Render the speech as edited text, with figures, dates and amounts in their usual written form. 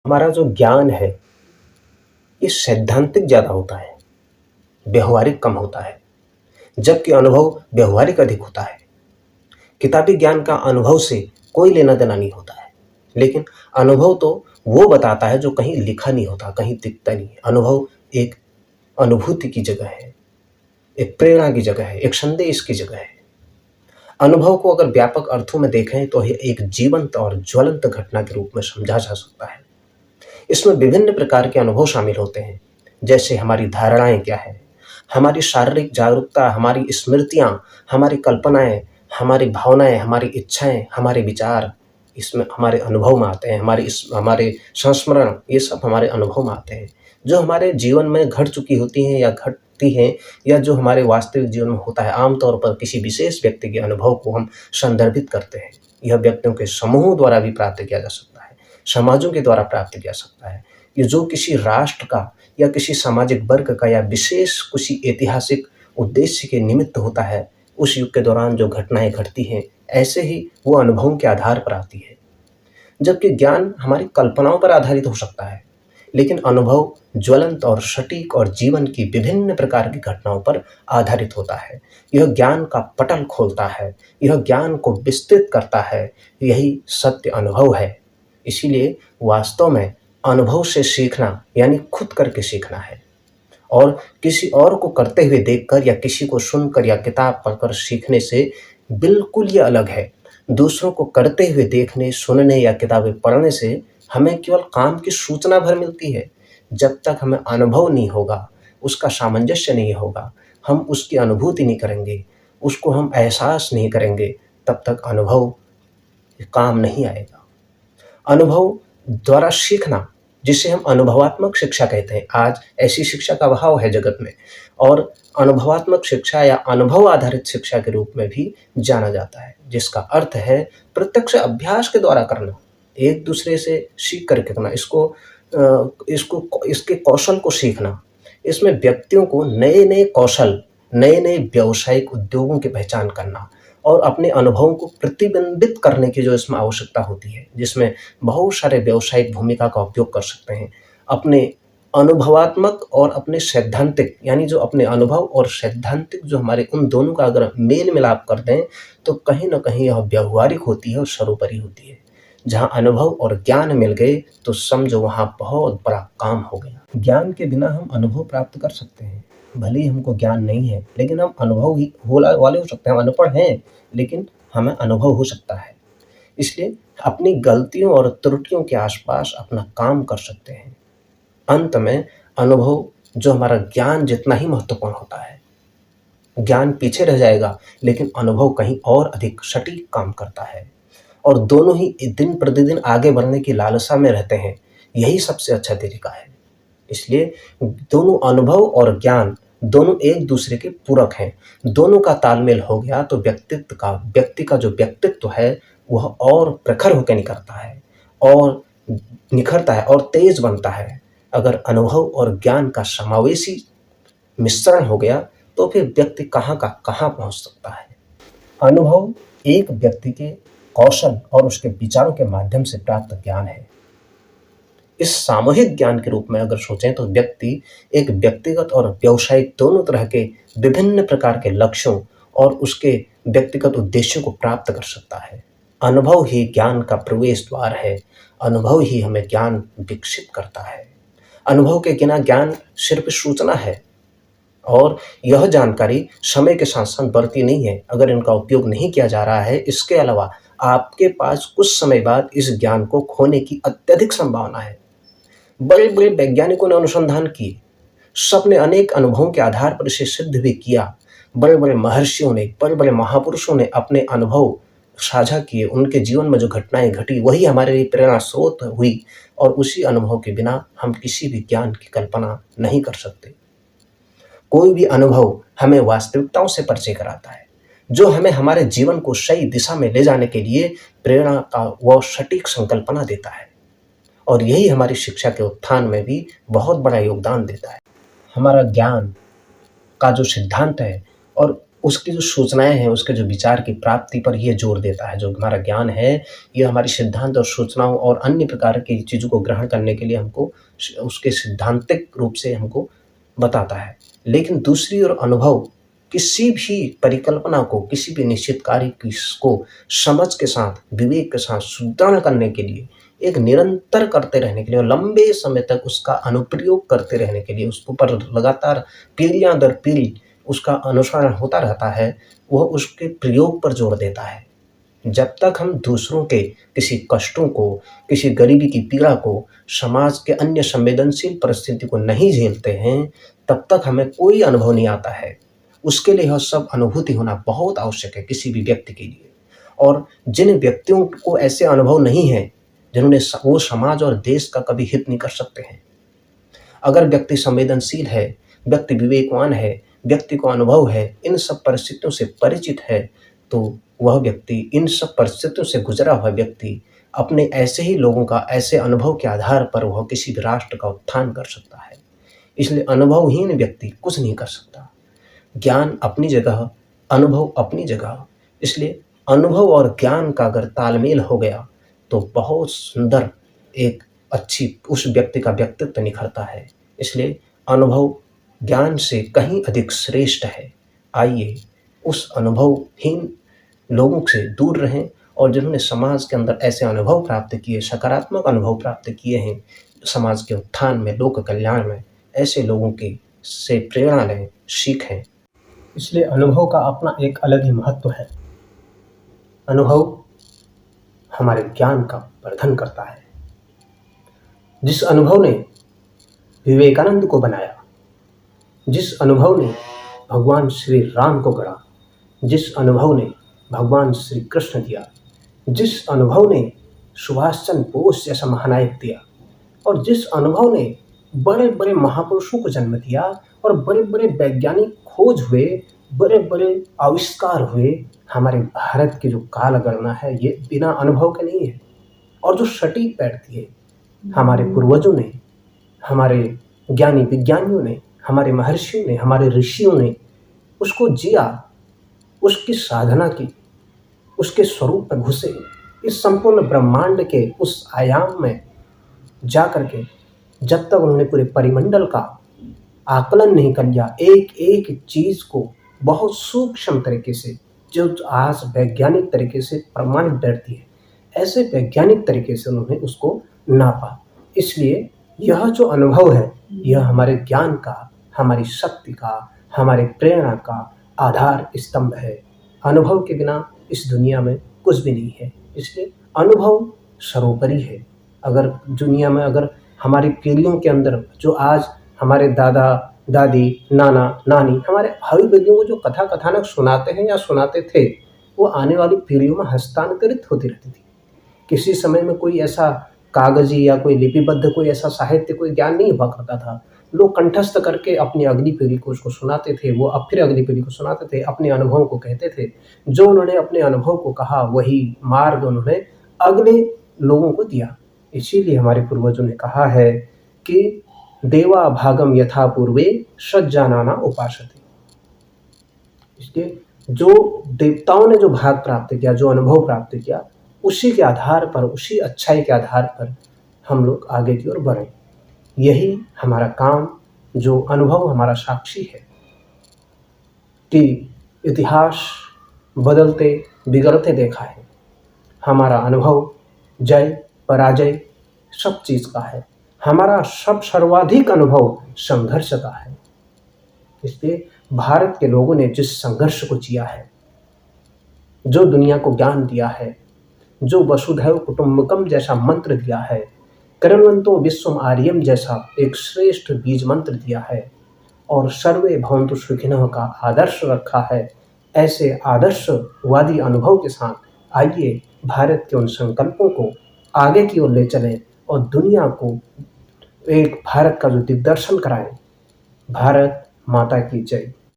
हमारा जो ज्ञान है, ये सैद्धांतिक ज़्यादा होता है, व्यावहारिक कम होता है, जबकि अनुभव व्यावहारिक अधिक होता है। किताबी ज्ञान का अनुभव से कोई लेना-देना नहीं होता है, लेकिन अनुभव तो वो बताता है जो कहीं लिखा नहीं होता, कहीं दिखता नहीं है। अनुभव एक अनुभूति की जगह है, एक प्रेरणा की जगह है, एक संदेश की जगह है। अनुभव को अगर व्यापक अर्थों में देखें तो ये एक जीवंत और ज्वलंत घटना के रूप में समझा जा सकता है। इसमें विभिन्न प्रकार के अनुभव शामिल होते हैं, जैसे हमारी धारणाएँ क्या हैं, हमारी शारीरिक जागरूकता, हमारी स्मृतियाँ, हमारी कल्पनाएँ, हमारी भावनाएँ, हमारी इच्छाएँ, हमारे विचार, इसमें हमारे अनुभव में आते हैं, हमारे संस्मरण, ये सब हमारे अनुभव में आते हैं, जो हमारे जीवन में घट चुकी होती हैं या घटती हैं या जो हमारे वास्तविक जीवन में होता है। आम तौर पर किसी विशेष व्यक्ति के अनुभव को हम संदर्भित करते हैं। यह व्यक्तियों के समूह द्वारा भी प्राप्त किया जा सकता है, समाजों के द्वारा प्राप्त किया जा सकता है। ये जो किसी राष्ट्र का या किसी सामाजिक वर्ग का या विशेष किसी ऐतिहासिक उद्देश्य के निमित्त होता है, उस युग के दौरान जो घटनाएँ घटती हैं, ऐसे ही वो अनुभवों के आधार पर आती है। जबकि ज्ञान हमारी कल्पनाओं पर आधारित हो सकता है, लेकिन अनुभव ज्वलंत और सटीक और जीवन की विभिन्न प्रकार की घटनाओं पर आधारित होता है। यह ज्ञान का पटल खोलता है, यह ज्ञान को विस्तृत करता है, यही सत्य अनुभव है। इसीलिए वास्तव में अनुभव से सीखना यानी खुद करके सीखना है, और किसी और को करते हुए देखकर या किसी को सुनकर या किताब पढ़कर सीखने से बिल्कुल ही अलग है। दूसरों को करते हुए देखने, सुनने या किताबें पढ़ने से हमें केवल काम की सूचना भर मिलती है। जब तक हमें अनुभव नहीं होगा, उसका सामंजस्य नहीं होगा, हम उसकी अनुभूति नहीं करेंगे, उसको हम एहसास नहीं करेंगे, तब तक अनुभव काम नहीं आएगा। अनुभव द्वारा सीखना, जिसे हम अनुभवात्मक शिक्षा कहते हैं, आज ऐसी शिक्षा का अभाव है जगत में, और अनुभवात्मक शिक्षा या अनुभव आधारित शिक्षा के रूप में भी जाना जाता है, जिसका अर्थ है प्रत्यक्ष अभ्यास के द्वारा करना, एक दूसरे से सीख कर करना, इसके कौशल को सीखना। इसमें व्यक्तियों को नए-नए कौशल, नए-नए व्यावसायिक उद्योगों की पहचान करना और अपने अनुभवों को प्रतिबिंबित करने की जो इसमें आवश्यकता होती है, जिसमें बहुत सारे व्यावसायिक भूमिका का उपयोग कर सकते हैं। अपने अनुभवात्मक और अपने सैद्धांतिक, यानी जो अपने अनुभव और सैद्धांतिक जो हमारे उन दोनों का अगर मेल-मिलाप कर दें, तो कहीं न कहीं यह व्यावहारिक होती है और सर्वोपरि होती है। जहाँ अनुभव और ज्ञान मिल गए, तो समझो वहाँ बहुत बड़ा काम हो गया। ज्ञान के बिना हम अनुभव प्राप्त कर सकते हैं। भले ही हमको ज्ञान नहीं है, लेकिन हम अनुभव ही होला वाले हो सकते हैं। हम अनपढ़ हैं, लेकिन हमें अनुभव हो सकता है। इसलिए अपनी गलतियों और त्रुटियों के आस-पास अपना काम कर सकते हैं। अंत में अनुभव जो हमारा ज्ञान जितना ही महत्वपूर्ण होता है। ज्ञान पीछे रह जाएगा, लेकिन अनुभव कहीं और अधिक सटीक काम करता है, और दोनों ही दिन प्रतिदिन आगे बढ़ने की लालसा में रहते हैं। यही सबसे अच्छा तरीका है। इसलिए दोनों अनुभव और ज्ञान दोनों एक दूसरे के पूरक हैं। दोनों का तालमेल हो गया तो व्यक्ति का जो व्यक्तित्व है, वह और प्रखर होकर निखरता है और निखरता है और तेज बनता है। अगर अनुभव और ज्ञान का समावेशी मिश्रण हो गया, तो फिर व्यक्ति कहाँ का कहाँ पहुँच सकता है। अनुभव एक व्यक्ति के कौशल और उसके विचारों के माध्यम से प्राप्त ज्ञान है। इस सामूहिक ज्ञान के रूप में अगर सोचें, तो व्यक्ति एक व्यक्तिगत और व्यावसायिक दोनों तरह के विभिन्न प्रकार के लक्ष्यों और उसके व्यक्तिगत उद्देश्यों को प्राप्त कर सकता है। अनुभव ही ज्ञान का प्रवेश द्वार है। अनुभव ही हमें ज्ञान विकसित करता है। अनुभव के बिना ज्ञान सिर्फ सूचना है, और यह जानकारी समय के साथ-साथ बढ़ती नहीं है अगर इनका उपयोग नहीं किया जा रहा है। इसके अलावा आपके पास कुछ समय बाद इस ज्ञान को खोने की अत्यधिक संभावना है। बड़े-बड़े वैज्ञानिकों ने अनुसंधान किए, सबने अनेक अनुभवों के आधार पर इसे सिद्ध भी किया। बड़े-बड़े महर्षियों ने, बड़े-बड़े महापुरुषों ने अपने अनुभव साझा किए। उनके जीवन में जो घटनाएँ घटी, वही हमारे लिए प्रेरणा स्रोत हुई, और उसी अनुभव के बिना हम किसी भी ज्ञान की कल्पना नहीं कर सकते। कोई भी अनुभव हमें वास्तविकताओं से परिचय कराता है, जो हमें हमारे जीवन को सही दिशा में ले जाने के लिए प्रेरणा का व सटीक संकल्पना देता है, और यही हमारी शिक्षा के उत्थान में भी बहुत बड़ा योगदान देता है। हमारा ज्ञान का जो सिद्धांत है और उसकी जो सूचनाएँ हैं, उसके जो विचार की प्राप्ति पर ये जोर देता है। जो हमारा ज्ञान है, ये हमारी सिद्धांत और सूचनाओं और अन्य प्रकार की चीज़ों को ग्रहण करने के लिए हमको उसके सिद्धांतिक रूप से हमको बताता है। लेकिन दूसरी ओर अनुभव किसी भी परिकल्पना को, किसी भी निश्चित कार्य को समझ के साथ, विवेक के साथ सुदृढ़ करने के लिए, एक निरंतर करते रहने के लिए और लंबे समय तक उसका अनुप्रयोग करते रहने के लिए, उसके ऊपर लगातार पीढ़ियाँ दर पीढ़ी उसका अनुसरण होता रहता है, वह उसके प्रयोग पर जोर देता है। जब तक हम दूसरों के किसी कष्टों को, किसी गरीबी की पीड़ा को, समाज के अन्य संवेदनशील परिस्थिति को नहीं झेलते हैं, तब तक हमें कोई अनुभव नहीं आता है। उसके लिए यह सब अनुभूति होना बहुत आवश्यक है किसी भी व्यक्ति के लिए। और जिन व्यक्तियों को ऐसे अनुभव नहीं है, जिन्होंने वो समाज और देश का कभी हित नहीं कर सकते हैं। अगर व्यक्ति संवेदनशील है, व्यक्ति विवेकवान है, व्यक्ति को अनुभव है, इन सब परिस्थितियों से परिचित है, तो वह व्यक्ति, इन सब परिस्थितियों से गुजरा हुआ व्यक्ति अपने ऐसे ही लोगों का, ऐसे अनुभव के आधार पर वह किसी भी राष्ट्र का उत्थान कर सकता है। इसलिए अनुभवहीन व्यक्ति कुछ नहीं कर सकता। ज्ञान अपनी जगह, अनुभव अपनी जगह। इसलिए अनुभव और ज्ञान का अगर तालमेल हो गया तो बहुत सुंदर एक अच्छी उस व्यक्ति का व्यक्तित्व निखरता है। इसलिए अनुभव ज्ञान से कहीं अधिक श्रेष्ठ है। आइए उस अनुभवहीन लोगों से दूर रहें और जिन्होंने समाज के अंदर ऐसे अनुभव प्राप्त किए, सकारात्मक अनुभव प्राप्त किए हैं समाज के उत्थान में, लोक कल्याण में, ऐसे लोगों की से प्रेरणा लें, सीखें। इसलिए अनुभव का अपना एक अलग ही महत्व है। अनुभव हमारे ज्ञान का वर्धन करता है। जिस अनुभव ने विवेकानंद को बनाया, जिस अनुभव ने भगवान श्री राम को गढ़ा, जिस अनुभव ने भगवान श्री कृष्ण दिया, जिस अनुभव ने सुभाष चंद्र बोस जैसा महानायक दिया, और जिस अनुभव ने बड़े बड़े महापुरुषों को जन्म दिया और बड़े बड़े वैज्ञानिक खोज हुए, बड़े बड़े आविष्कार हुए, हमारे भारत की जो काल गणना है ये बिना अनुभव के नहीं है। और जो सटीक बैठती है, हमारे पूर्वजों ने, हमारे ज्ञानी विज्ञानियों ने, हमारे महर्षियों ने, हमारे ऋषियों ने उसको जिया, उसकी साधना की, उसके स्वरूप में घुसे, इस संपूर्ण ब्रह्मांड के उस आयाम में जा करके जब तक उन्होंने पूरे परिमंडल का आकलन नहीं कर लिया, एक एक चीज को बहुत सूक्ष्म तरीके से, जो आज वैज्ञानिक तरीके से प्रमाणित बैठती है, ऐसे वैज्ञानिक तरीके से उन्होंने उसको नापा। इसलिए यह जो अनुभव है, यह हमारे ज्ञान का, हमारी शक्ति का, हमारे प्रेरणा का आधार स्तंभ है। अनुभव के बिना इस दुनिया में कुछ भी नहीं है। इसलिए अनुभव सर्वोपरि है। अगर दुनिया में, अगर हमारी पीढ़ियों के अंदर जो आज हमारे दादा दादी, नाना नानी, हमारे भावी पीढ़ियों को जो कथा कथानक सुनाते हैं या सुनाते थे, वो आने वाली पीढ़ियों में हस्तांतरित होती रहती थी। किसी समय में कोई ऐसा कागजी या कोई लिपिबद्ध कोई ऐसा साहित्य, कोई ज्ञान नहीं हुआ करता था। लोग कंठस्थ करके अपनी अगली पीढ़ी को उसको सुनाते थे, वो अब फिर अगली पीढ़ी को सुनाते थे, अपने अनुभवों को कहते थे। जो उन्होंने अपने अनुभव को कहा, वही मार्ग उन्होंने अगले लोगों को दिया। इसीलिए हमारे पूर्वजों ने कहा है कि देवा भागम यथा पूर्वे सज्जानाना उपासते। इसलिए जो देवताओं ने जो भाग प्राप्त किया, जो अनुभव प्राप्त किया, उसी के आधार पर, उसी अच्छाई के आधार पर हम लोग आगे की ओर बढ़ें। यही हमारा काम, जो अनुभव हमारा साक्षी है कि इतिहास बदलते बिगड़ते देखा है। हमारा अनुभव जय पराजय सब चीज का है। हमारा सर्वाधिक अनुभव संघर्ष का है। इसलिए भारत के लोगों ने जिस संघर्ष को जिया है, जो दुनिया को ज्ञान दिया है, जो वसुधैव कुटुंबकम जैसा मंत्र दिया है, कृण्वन्तो विश्वम आर्यम जैसा एक श्रेष्ठ बीज मंत्र दिया है, और सर्वे भवन्तु सुखिनः का आदर्श रखा है, ऐसे आदर्शवादी अनुभव के साथ आइए भारत के उन संकल्पों को आगे की ओर ले चलें और दुनिया को एक भारत का जो दिग्दर्शन कराएं। भारत माता की जय।